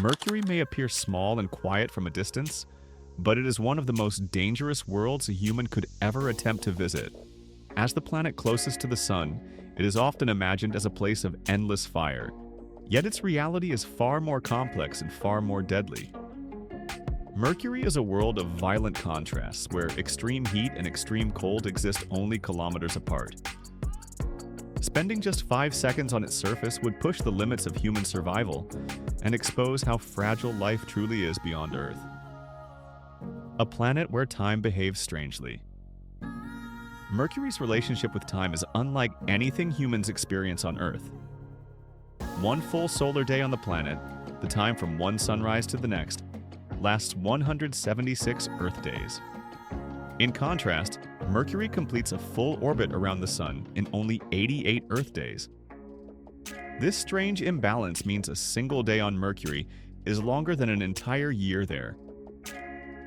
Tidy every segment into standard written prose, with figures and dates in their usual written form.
Mercury may appear small and quiet from a distance, but it is one of the most dangerous worlds a human could ever attempt to visit. As the planet closest to the Sun, it is often imagined as a place of endless fire, yet its reality is far more complex and far more deadly. Mercury is a world of violent contrasts where extreme heat and extreme cold exist only kilometers apart. Spending just 5 seconds on its surface would push the limits of human survival and expose how fragile life truly is beyond Earth. A planet where time behaves strangely. Mercury's relationship with time is unlike anything humans experience on Earth. One full solar day on the planet, the time from one sunrise to the next, lasts 176 Earth days. In contrast, Mercury completes a full orbit around the Sun in only 88 Earth days. This strange imbalance means a single day on Mercury is longer than an entire year there.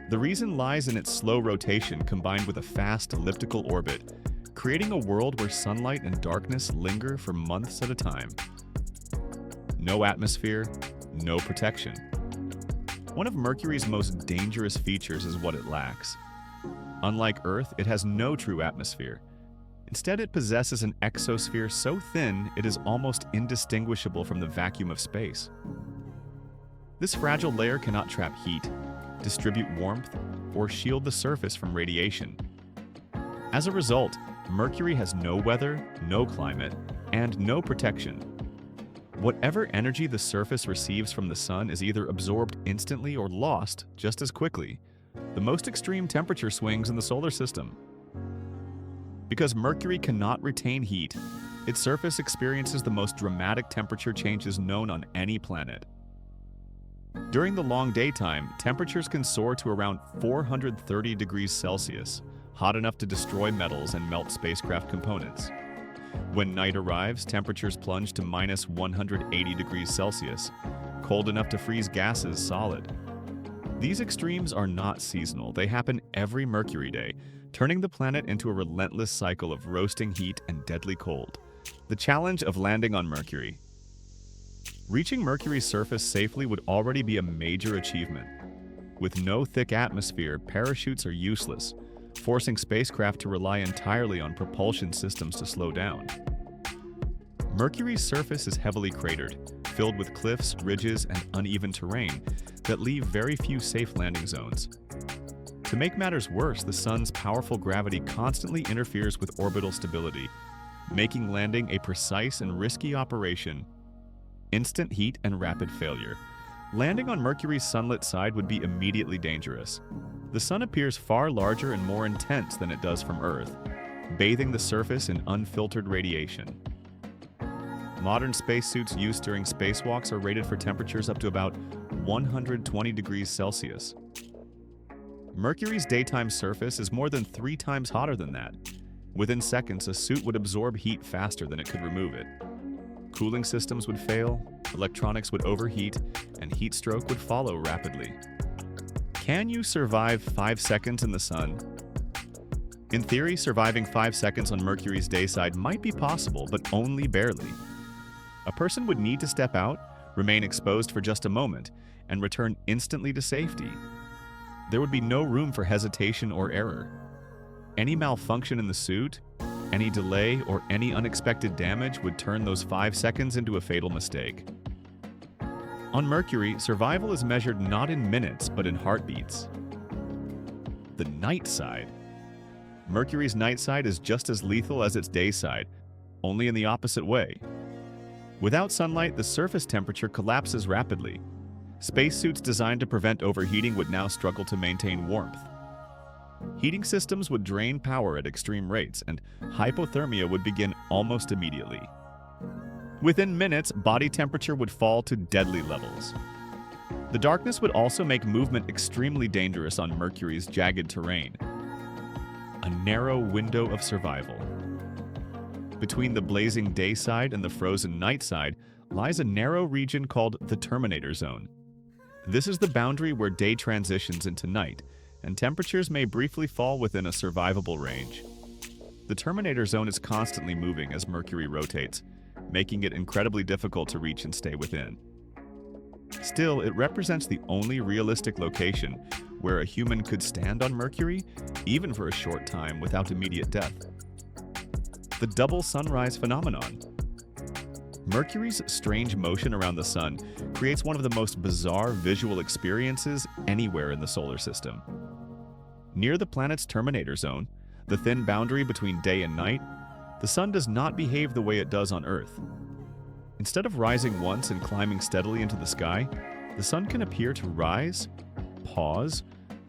The reason lies in its slow rotation combined with a fast elliptical orbit, creating a world where sunlight and darkness linger for months at a time. No atmosphere, no protection. One of Mercury's most dangerous features is what it lacks. Unlike Earth, it has no true atmosphere. Instead, it possesses an exosphere so thin it is almost indistinguishable from the vacuum of space. This fragile layer cannot trap heat, distribute warmth, or shield the surface from radiation. As a result, Mercury has no weather, no climate, and no protection. Whatever energy the surface receives from the Sun is either absorbed instantly or lost just as quickly, the most extreme temperature swings in the solar system. Because Mercury cannot retain heat, its surface experiences the most dramatic temperature changes known on any planet. During the long daytime, temperatures can soar to around 430 degrees Celsius, hot enough to destroy metals and melt spacecraft components. When night arrives, temperatures plunge to minus 180 degrees Celsius, cold enough to freeze gases solid. These extremes are not seasonal, they happen every Mercury day, turning the planet into a relentless cycle of roasting heat and deadly cold. The challenge of landing on Mercury. Reaching Mercury's surface safely would already be a major achievement. With no thick atmosphere, parachutes are useless, forcing spacecraft to rely entirely on propulsion systems to slow down. Mercury's surface is heavily cratered, filled with cliffs, ridges, and uneven terrain that leave very few safe landing zones. To make matters worse, the Sun's powerful gravity constantly interferes with orbital stability, making landing a precise and risky operation. Instant heat and rapid failure. Landing on Mercury's sunlit side would be immediately dangerous. The Sun appears far larger and more intense than it does from Earth, bathing the surface in unfiltered radiation. Modern spacesuits used during spacewalks are rated for temperatures up to about 120 degrees Celsius. Mercury's daytime surface is more than 3 times hotter than that. Within seconds, a suit would absorb heat faster than it could remove it. Cooling systems would fail, electronics would overheat, and heat stroke would follow rapidly. Can you survive 5 seconds in the Sun? In theory, surviving 5 seconds on Mercury's dayside might be possible, but only barely. A person would need to step out, remain exposed for just a moment, and return instantly to safety. There would be no room for hesitation or error. Any malfunction in the suit, any delay, or any unexpected damage would turn those 5 seconds into a fatal mistake. On Mercury, survival is measured not in minutes, but in heartbeats. The night side. Mercury's night side is just as lethal as its day side, only in the opposite way. Without sunlight, the surface temperature collapses rapidly. Spacesuits designed to prevent overheating would now struggle to maintain warmth. Heating systems would drain power at extreme rates, and hypothermia would begin almost immediately. Within minutes, body temperature would fall to deadly levels. The darkness would also make movement extremely dangerous on Mercury's jagged terrain. A narrow window of survival. Between the blazing day side and the frozen night side lies a narrow region called the Terminator Zone. This is the boundary where day transitions into night, and temperatures may briefly fall within a survivable range. The Terminator Zone is constantly moving as Mercury rotates, making it incredibly difficult to reach and stay within. Still, it represents the only realistic location where a human could stand on Mercury, even for a short time, without immediate death. The double sunrise phenomenon. Mercury's strange motion around the sun creates one of the most bizarre visual experiences anywhere in the solar system. Near the planet's terminator zone, the thin boundary between day and night, the sun does not behave the way it does on Earth. Instead of rising once and climbing steadily into the sky, the sun can appear to rise, pause,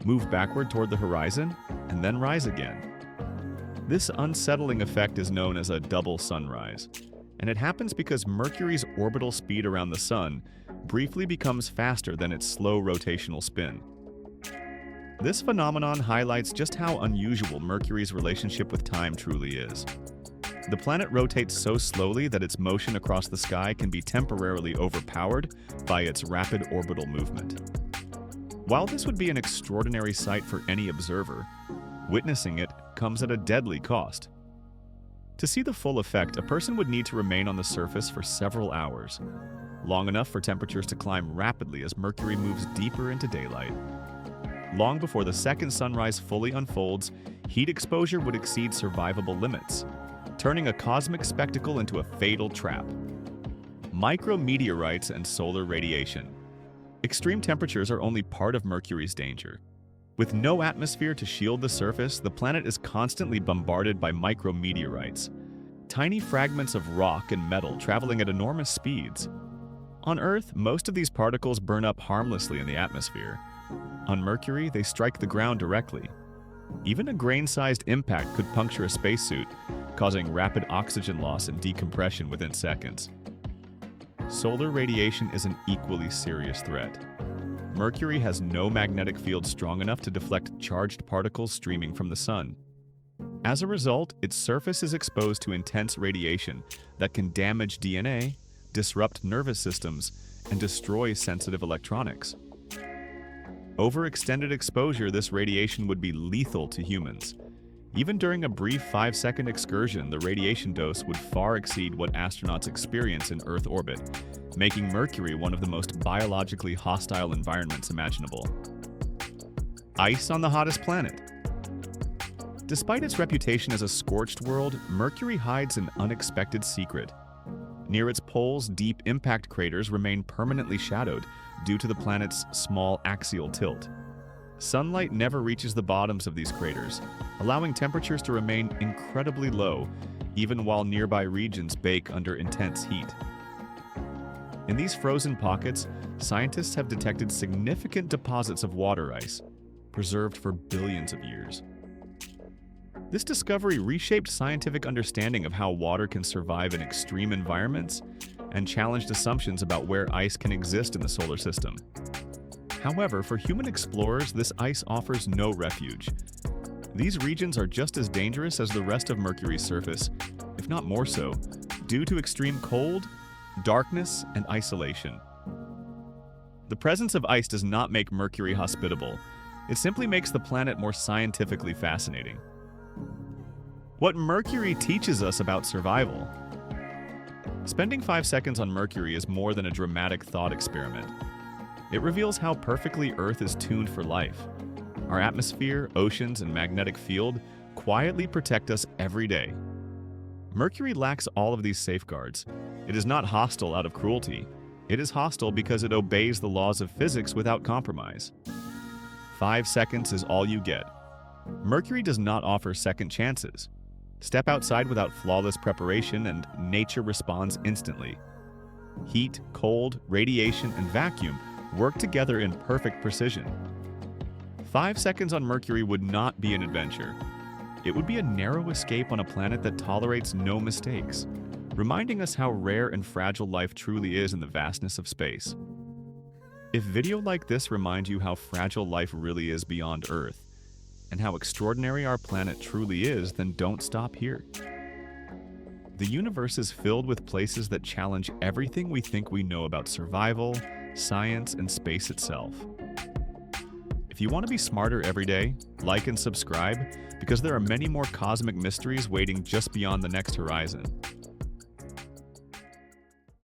move backward toward the horizon, and then rise again. This unsettling effect is known as a double sunrise, and it happens because Mercury's orbital speed around the sun briefly becomes faster than its slow rotational spin. This phenomenon highlights just how unusual Mercury's relationship with time truly is. The planet rotates so slowly that its motion across the sky can be temporarily overpowered by its rapid orbital movement. While this would be an extraordinary sight for any observer, witnessing it comes at a deadly cost. To see the full effect, a person would need to remain on the surface for several hours, long enough for temperatures to climb rapidly as Mercury moves deeper into daylight. Long before the second sunrise fully unfolds, heat exposure would exceed survivable limits, turning a cosmic spectacle into a fatal trap. Micrometeorites and solar radiation. Extreme temperatures are only part of Mercury's danger. With no atmosphere to shield the surface, the planet is constantly bombarded by micrometeorites, tiny fragments of rock and metal traveling at enormous speeds. On Earth, most of these particles burn up harmlessly in the atmosphere. On Mercury, they strike the ground directly. Even a grain-sized impact could puncture a spacesuit, causing rapid oxygen loss and decompression within seconds. Solar radiation is an equally serious threat. Mercury has no magnetic field strong enough to deflect charged particles streaming from the sun. As a result, its surface is exposed to intense radiation that can damage DNA, disrupt nervous systems, and destroy sensitive electronics. Over extended exposure, this radiation would be lethal to humans. Even during a brief 5-second excursion, the radiation dose would far exceed what astronauts experience in Earth orbit, making Mercury one of the most biologically hostile environments imaginable. Ice on the hottest planet. Despite its reputation as a scorched world, Mercury hides an unexpected secret. Near its poles, deep impact craters remain permanently shadowed due to the planet's small axial tilt. Sunlight never reaches the bottoms of these craters, allowing temperatures to remain incredibly low, even while nearby regions bake under intense heat. In these frozen pockets, scientists have detected significant deposits of water ice, preserved for billions of years. This discovery reshaped scientific understanding of how water can survive in extreme environments and challenged assumptions about where ice can exist in the solar system. However, for human explorers, this ice offers no refuge. These regions are just as dangerous as the rest of Mercury's surface, if not more so, due to extreme cold, darkness, and isolation. The presence of ice does not make Mercury hospitable. It simply makes the planet more scientifically fascinating. What Mercury teaches us about survival. Spending 5 seconds on Mercury is more than a dramatic thought experiment. It reveals how perfectly Earth is tuned for life. Our atmosphere, oceans, and magnetic field quietly protect us every day. Mercury lacks all of these safeguards. It is not hostile out of cruelty. It is hostile because it obeys the laws of physics without compromise. 5 seconds is all you get. Mercury does not offer second chances. Step outside without flawless preparation and nature responds instantly. Heat, cold, radiation, and vacuum work together in perfect precision. 5 seconds on Mercury would not be an adventure. It would be a narrow escape on a planet that tolerates no mistakes, reminding us how rare and fragile life truly is in the vastness of space. If video like this reminds you how fragile life really is beyond Earth, and how extraordinary our planet truly is, then don't stop here. The universe is filled with places that challenge everything we think we know about survival, science, and space itself. If you want to be smarter every day, like and subscribe, because there are many more cosmic mysteries waiting just beyond the next horizon.